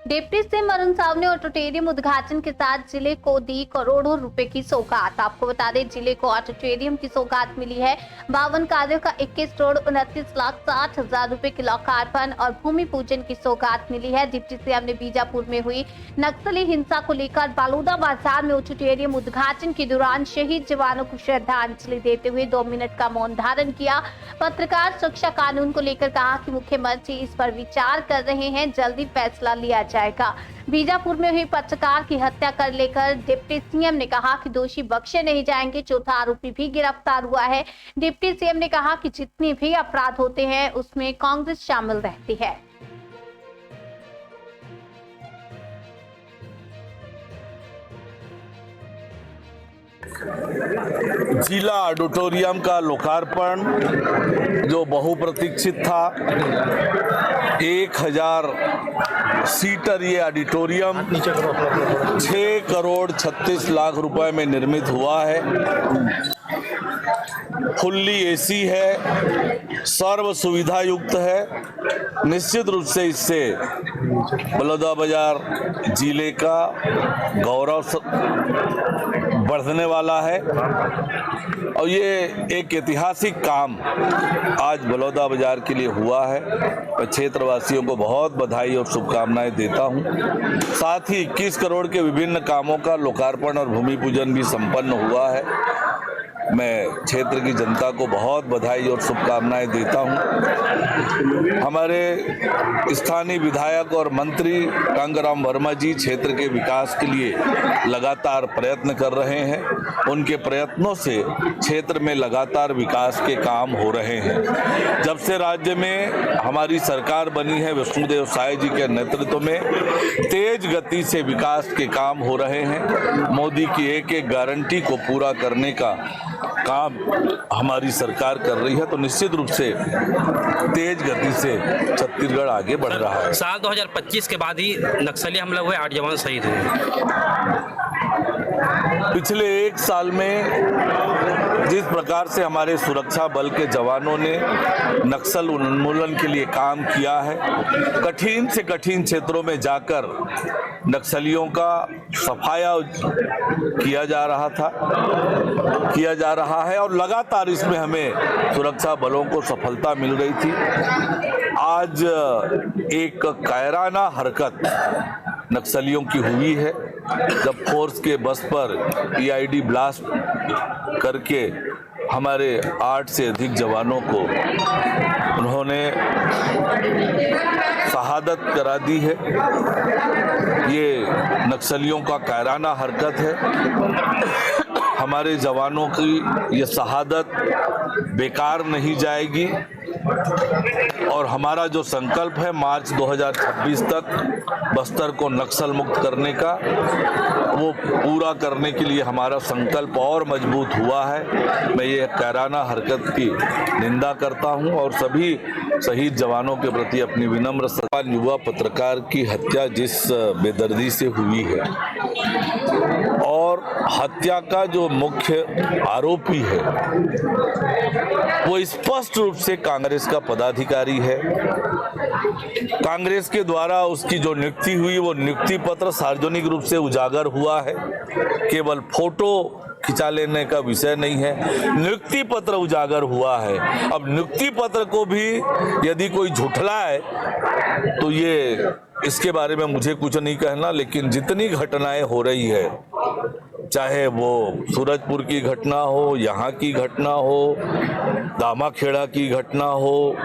Deputy CM Arun Sao ने auditorium उद्घाटन के साथ जिले को दी करोड़ों रुपए की सौगात। आपको बता दें, जिले को ऑडिटोरियम की सौगात मिली है। 52 कार्यों का 21 करोड़ 29,60,000 रुपए के लोकार्पण और भूमि पूजन की सौगात मिली है। डिप्टी सीएम ने बीजापुर में हुई नक्सली हिंसा को लेकर बालूदा बाजार में ऑडिटोरियम उद्घाटन के दौरान शहीद जवानों को श्रद्धांजलि देते हुए 2 मिनट का मौन धारण किया। पत्रकार सुरक्षा कानून को लेकर कहा कि मुख्यमंत्री इस पर विचार कर रहे हैं, जल्दी फैसला लिया जाएगा। बीजापुर में हुई पत्रकार की हत्या कर लेकर डिप्टी सीएम ने कहा कि दोषी बख्शे नहीं जाएंगे। चौथा आरोपी भी गिरफ्तार हुआ है। डिप्टी सीएम ने कहा कि जितने भी अपराध होते हैं उसमें कांग्रेस शामिल रहती है। जिला ऑडिटोरियम का लोकार्पण जो बहुप्रतीक्षित था, 1000 सीटर ये ऑडिटोरियम 6 करोड़ 36 लाख रुपए में निर्मित हुआ है। फुल्ली एसी है, सर्व सुविधा युक्त है। निश्चित रूप से इससे बलौदाबाजार जिले का गौरव बढ़ने वाला है और ये एक ऐतिहासिक काम आज बलौदाबाजार के लिए हुआ है। मैं क्षेत्रवासियों को बहुत बधाई और शुभकामनाएं देता हूं। साथ ही 21 करोड़ के विभिन्न कामों का लोकार्पण और भूमि पूजन भी संपन्न हुआ है। मैं क्षेत्र की जनता को बहुत बधाई और शुभकामनाएं देता हूं। हमारे स्थानीय विधायक और मंत्री कांगराम वर्मा जी क्षेत्र के विकास के लिए लगातार प्रयत्न कर रहे हैं। उनके प्रयत्नों से क्षेत्र में लगातार विकास के काम हो रहे हैं। जब से राज्य में हमारी सरकार बनी है, विष्णुदेव साय जी के नेतृत्व में तेज गति से विकास के काम हो रहे हैं। मोदी की एक एक गारंटी को पूरा करने का काम हमारी सरकार कर रही है, तो निश्चित रूप से तेज गति से छत्तीसगढ़ आगे बढ़ रहा है। साल 2025 के बाद ही नक्सली हमला हुए, 8 जवान शहीद हुए। पिछले 1 साल में जिस प्रकार से हमारे सुरक्षा बल के जवानों ने नक्सल उन्मूलन के लिए काम किया है, कठिन से कठिन क्षेत्रों में जाकर नक्सलियों का सफाया किया जा रहा है और लगातार इसमें हमें सुरक्षा बलों को सफलता मिल रही थी। आज एक कायराना हरकत नक्सलियों की हुई है, जब फोर्स के बस पर EID ब्लास्ट करके हमारे 8 से अधिक जवानों को उन्होंने शहादत करा दी है। ये नक्सलियों का कायराना हरकत है। हमारे जवानों की ये शहादत बेकार नहीं जाएगी और हमारा जो संकल्प है मार्च 2026 तक बस्तर को नक्सल मुक्त करने का, वो पूरा करने के लिए हमारा संकल्प और मजबूत हुआ है। मैं ये कायराना हरकत की निंदा करता हूं और सभी शहीद जवानों के प्रति अपनी विनम्र श्रद्धा। युवा पत्रकार की हत्या जिस बेदर्दी से हुई है और हत्या का जो मुख्य आरोपी है वो स्पष्ट रूप से कांग्रेस का पदाधिकारी है। कांग्रेस के द्वारा उसकी जो नियुक्ति हुई वो नियुक्ति पत्र सार्वजनिक रूप से उजागर हुआ है, केवल फोटो खिंचा लेने का विषय नहीं है। नियुक्ति पत्र उजागर हुआ है। अब नियुक्ति पत्र को भी यदि कोई झुठलाए तो ये इसके बारे में मुझे कुछ नहीं कहना, लेकिन जितनी घटनाएं हो रही है, चाहे वो सूरजपुर की घटना हो, यहाँ की घटना हो, दामाखेड़ा की घटना हो,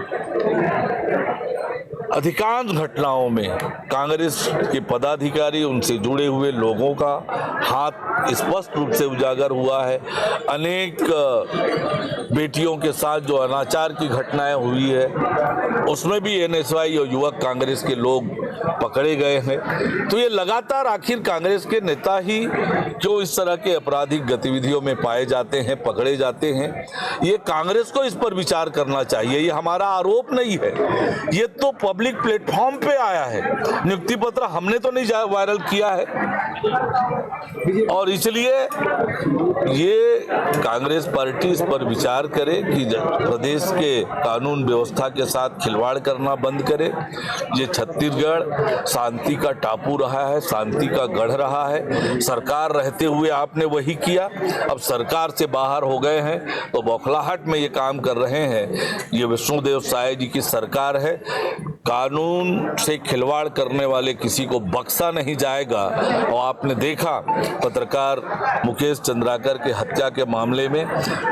अधिकांश घटनाओं में कांग्रेस के पदाधिकारी, उनसे जुड़े हुए लोगों का हाथ स्पष्ट रूप से उजागर हुआ है। अनेक बेटियों के साथ जो अनाचार की घटनाएं हुई है उसमें भी NSY और युवक कांग्रेस के लोग पकड़े गए हैं। तो ये लगातार आखिर कांग्रेस के नेता ही जो इस तरह के आपराधिक गतिविधियों में पाए जाते हैं, पकड़े जाते हैं, ये कांग्रेस को इस पर विचार करना चाहिए। ये हमारा आरोप नहीं है, ये तो पब्लिक प्लेटफॉर्म पे आया है। नियुक्ति पत्र हमने तो नहीं वायरल किया है, और इसलिए ये कांग्रेस पार्टी इस पर विचार करे कि प्रदेश के कानून व्यवस्था के साथ खिलवाड़ करना बंद करे। ये छत्तीसगढ़ शांति का टापू रहा है, शांति का गढ़ रहा है। सरकार रहते हुए आपने वही किया, अब सरकार से बाहर हो गए हैं तो बौखलाहट में ये काम कर रहे हैं। ये विष्णुदेव साय जी की सरकार है। कानून से खिलवाड़ करने वाले किसी को बख्शा नहीं जाएगा। और आपने देखा पत्रकार मुकेश चंद्राकर के हत्या के मामले में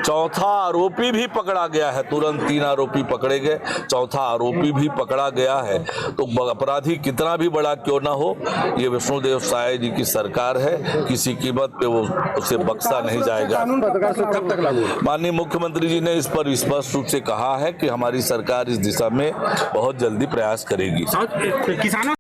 चौथा आरोपी भी पकड़ा गया है। तुरंत 3 आरोपी पकड़े गए, चौथा आरोपी भी पकड़ा गया है। तो अपराधी कितना भी बड़ा क्यों ना हो, ये विष्णुदेव साय जी की सरकार है, किसी कीमत पे वो उसे बख्शा नहीं जाएगा। कब तक लागू? माननीय मुख्यमंत्री जी ने इस पर स्पष्ट रूप से कहा है कि हमारी सरकार इस दिशा में बहुत जल्दी प्रयास करेगी। किसानों